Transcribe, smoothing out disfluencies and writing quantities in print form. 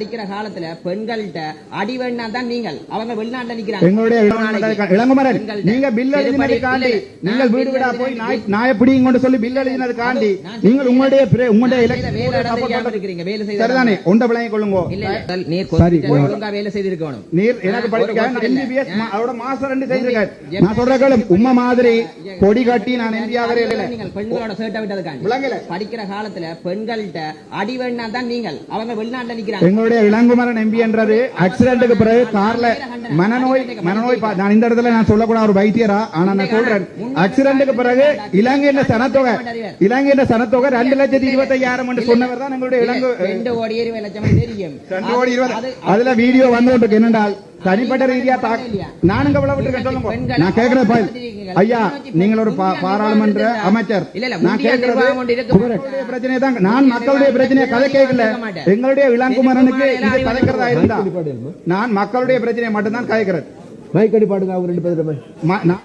படிக்கிற காலத்துல பெண்கள்கிட்ட அடி வேணா தான் நீங்கள் அவங்க வெளிநாட்டுல நிக்கிறாங்க. எங்களுடைய இளங்குமரன் நீங்க பில் எழுதினதுக்காண்டி நீங்கள் வீடு வீடா போய் நாயை பிடிங்க கொண்டு சொல்லி பில் எழுதினதுக்காண்டி நீங்கள் உங்களுடைய சரிதானே ஒன்றை விளங்கிக் கொள்ளுங்க. வேலை செய்திருக்கணும். நீர் எனக்கு படிக்க எம்பிபிஎஸ் அதோட மாசம் 2 செய்திருக்கேன். நான் சொல்றேன் உண்மை மாதிரி கொடி கட்டி நான் எம்பியா வரையில நீங்கள் பெண்களோட சேர்ட்ட விட்டதுக்காண்டி படிக்கிற காலத்துல பெண்கள்கிட்ட அடி வேணா தான் நீங்கள் அவங்க வெளிநாட்டுல நிக்கிறாங்க. எங்களுடைய இளங்குமரன் எம்பி என்றது ஆக்சிடென்ட்டுக்கு பிறகு கார்ல மனநோய் நான் இந்த இடத்துல நான் சொல்லக்கூடாது ஒரு வைத்தியரா, ஆனா நான் சொல்றேன் ஆக்சிடென்ட்டுக்கு பிறகு இலங்கையின் சனத்தொகை 2,25,000 என்று சொன்னவர் தான் எங்களுடைய இலங்கை 2 கோடி 20 லட்சம் தெரியும். 2 கோடி 20 அதுல வீடியோ வந்து கொண்டு என்னென்றால் தனிப்பட்ட ரீதியா நானும் கவலைப்பட்டிருக்கேன். சொல்லுங்க, நான் கேட்கிறேன் ஐயா, நீங்கள் ஒரு பாராளுமன்ற அமைச்சர், நான் கேட்கிறது பிரச்சனை தான். நான் மக்களுடைய பிரச்சனையை கதை கேட்கல. எங்களுடைய இளங்குமரனுக்கு இது கதைக்கிறதா இருந்தா நான் மக்களுடைய பிரச்சனையை மட்டும்தான் கதைக்கிறேன்.